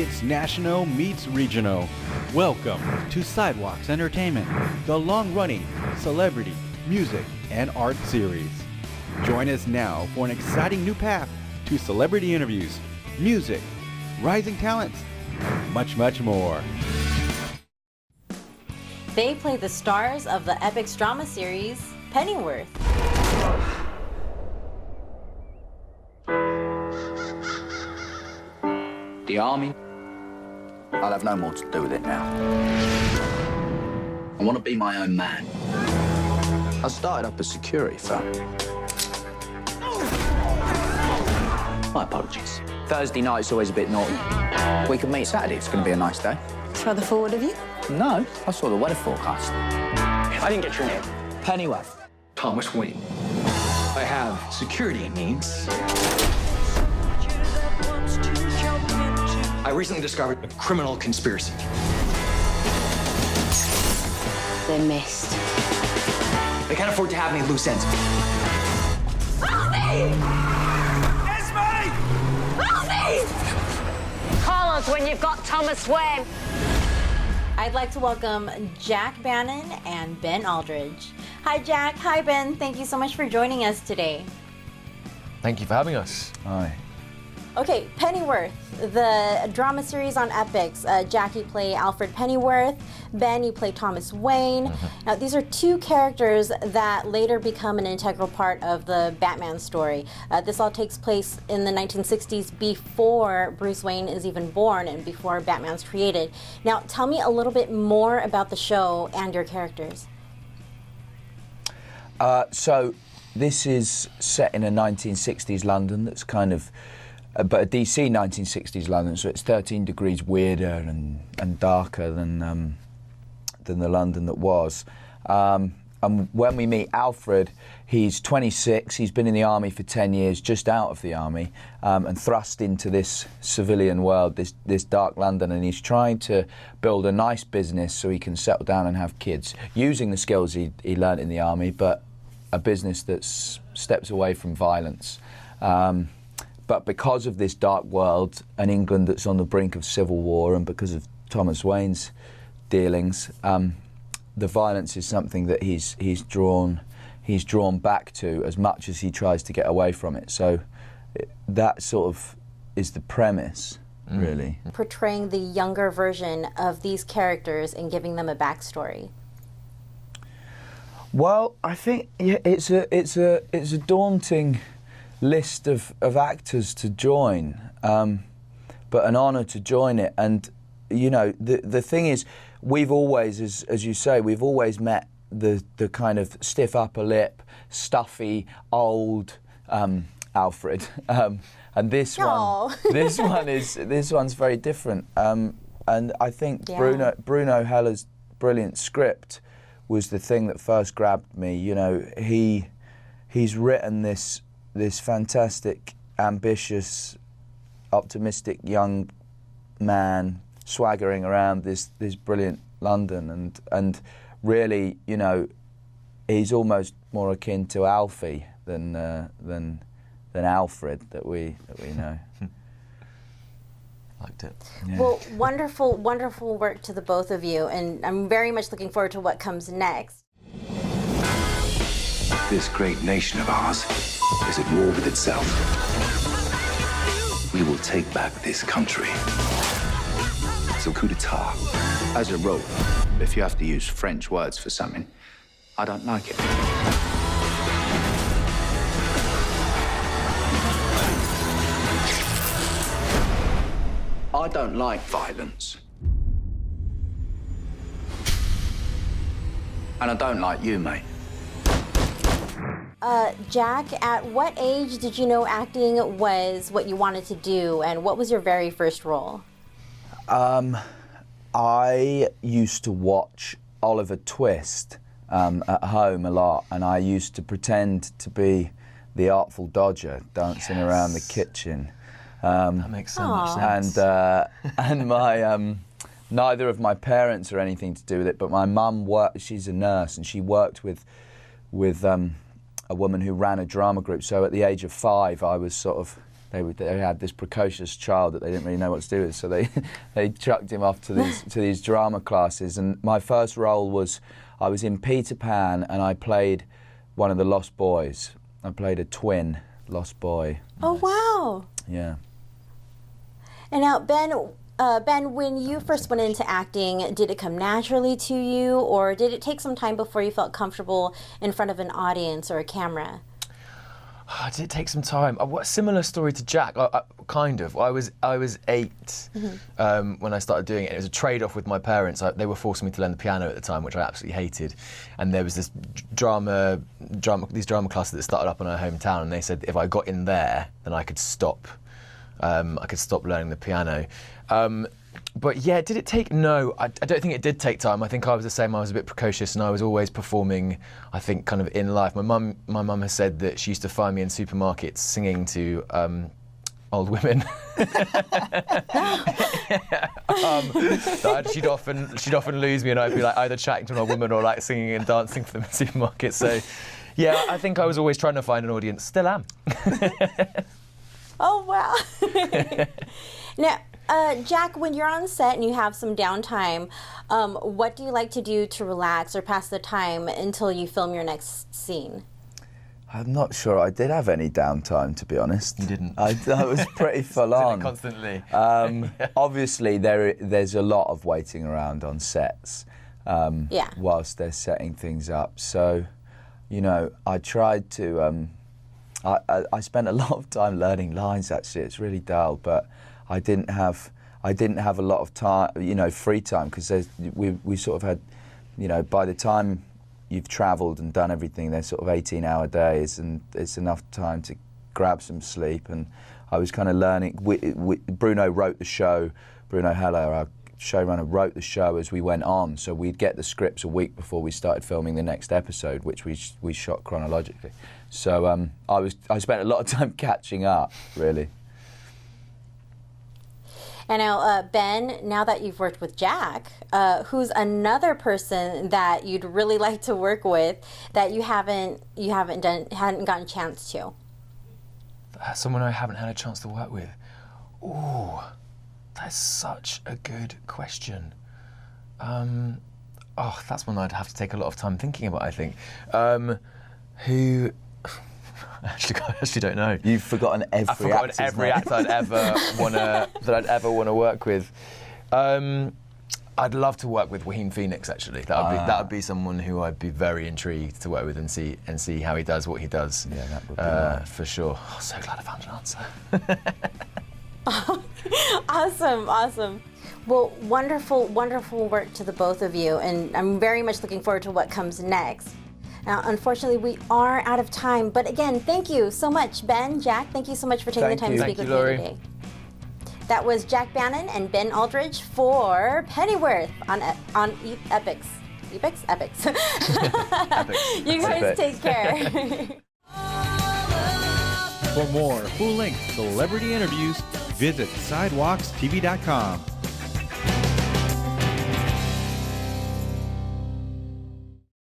It's national meets regional. Welcome to Sidewalks Entertainment, the long-running celebrity, music, and art series. Join us now for an exciting new path to celebrity interviews, music, rising talents, and much, much more. They play the stars of the Epix drama series, Pennyworth. The army, I'll have no more to do with it now. I want to be my own man. I started up a security firm. My apologies. Thursday night's always a bit naughty. We can meet Saturday, it's going to be a nice day. It's rather forward of you. No, I saw the weather forecast. I didn't get your name. Pennyworth. Thomas Wayne. I have security needs. I recently discovered a criminal conspiracy. They're missed. They can't afford to have any loose ends. Help me! Esme! Help me! Call us when you've got Thomas Wayne. I'd like to welcome Jack Bannon and Ben Aldridge. Hi, Jack. Hi, Ben. Thank you so much for joining us today. Thank you for having us. Hi. Okay, Pennyworth, the drama series on Epix. Jack, you play Alfred Pennyworth. Ben, you play Thomas Wayne. Now, these are two characters that later become an integral part of the Batman story. This all takes place in the 1960s before Bruce Wayne is even born and before Batman's created. Now, tell me a little bit more about the show and your characters. So this is set in a 1960s London that's kind of, but a DC 1960s London, so it's 13 degrees weirder and darker than the London that was. And when we meet Alfred, he's 26, he's been in the army for 10 years, just out of the army, and thrust into this civilian world, this dark London, and he's trying to build a nice business so he can settle down and have kids, using the skills he learned in the army, but a business that steps away from violence. But because of this dark world, and England that's on the brink of civil war, and because of Thomas Wayne's dealings, the violence is something that he's drawn back to as much as he tries to get away from it. So that sort of is the premise, really. Portraying the younger version of these characters and giving them a backstory. Well, I think it's a daunting list of actors to join, but an honour to join it. And you know, the thing is, we've always, as you say, we've always met the kind of stiff upper lip, stuffy, old Alfred, and this one's very different. And I think Bruno Heller's brilliant script was the thing that first grabbed me. You know, he's written this fantastic, ambitious, optimistic young man swaggering around this brilliant London, and really, you know, he's almost more akin to Alfie than Alfred that we know. Liked it. Yeah. Well, wonderful, wonderful work to the both of you, and I'm very much looking forward to what comes next. This great nation of ours is at war with itself. We will take back this country. It's a coup d'etat. As a rule, if you have to use French words for something, I don't like it. I don't like violence. And I don't like you, mate. Jack, at what age did you know acting was what you wanted to do, and what was your very first role? I used to watch Oliver Twist at home a lot, and I used to pretend to be the Artful Dodger dancing around the kitchen. That makes so much sense. And my neither of my parents or anything to do with it, but my mum worked. She's a nurse, and she worked with a woman who ran a drama group. So at the age of 5, I was sort of they had this precocious child that they didn't really know what to do with, so they chucked him off to these drama classes. And my first role was, I was in Peter Pan, and I played one of the lost boys. I played a twin lost boy. Oh, wow. Yeah. And now, Ben, when you first went into acting, did it come naturally to you, or did it take some time before you felt comfortable in front of an audience or a camera? Did it take some time? What similar story to Jack? Kind of. I was 8 when I started doing it. It was a trade-off with my parents. They were forcing me to learn the piano at the time, which I absolutely hated. And there was this these drama classes that started up in our hometown, and they said if I got in there, then I could stop. I could stop learning the piano. But yeah, did it take? No, I don't think it did take time. I think I was the same. I was a bit precocious, and I was always performing, I think, kind of in life. My mum has said that she used to find me in supermarkets singing to old women. She'd often lose me, and I'd be like either chatting to an old woman or like singing and dancing for them in supermarkets. So yeah, I think I was always trying to find an audience. Still am. Oh, wow. Now, Jack, when you're on set and you have some downtime, what do you like to do to relax or pass the time until you film your next scene? I'm not sure I did have any downtime, to be honest. You didn't? I was pretty full on. Constantly. Obviously, there's a lot of waiting around on sets whilst they're setting things up. So, you know, I tried to... I spent a lot of time learning lines. Actually, it's really dull, but I didn't have a lot of time, you know, free time, because we sort of had, you know, by the time you've travelled and done everything, they're sort of 18-hour days, and it's enough time to grab some sleep. And I was kind of learning. Bruno wrote the show. Bruno Heller, our showrunner, wrote the show as we went on, so we'd get the scripts a week before we started filming the next episode, which we shot chronologically. So I spent a lot of time catching up, really. And now, Ben, now that you've worked with Jack, who's another person that you'd really like to work with that you hadn't gotten a chance to? Someone I haven't had a chance to work with. Ooh, that's such a good question. That's one I'd have to take a lot of time thinking about, I think. Who? I actually don't know. You've forgotten I've forgotten every actor I'd ever want to work with. I'd love to work with Joaquin Phoenix. Actually, that would be someone who I'd be very intrigued to work with and see how he does what he does. Yeah, that would be nice. For sure. Oh, so glad I found an answer. Awesome. Well, wonderful work to the both of you, and I'm very much looking forward to what comes next. Now, unfortunately, we are out of time, but again, thank you so much, Ben, Jack. Thank you so much for taking the time to speak with me today. That was Jack Bannon and Ben Aldridge for Pennyworth on Epix. Epix. You guys take care. For more full-length celebrity interviews, visit sidewalkstv.com.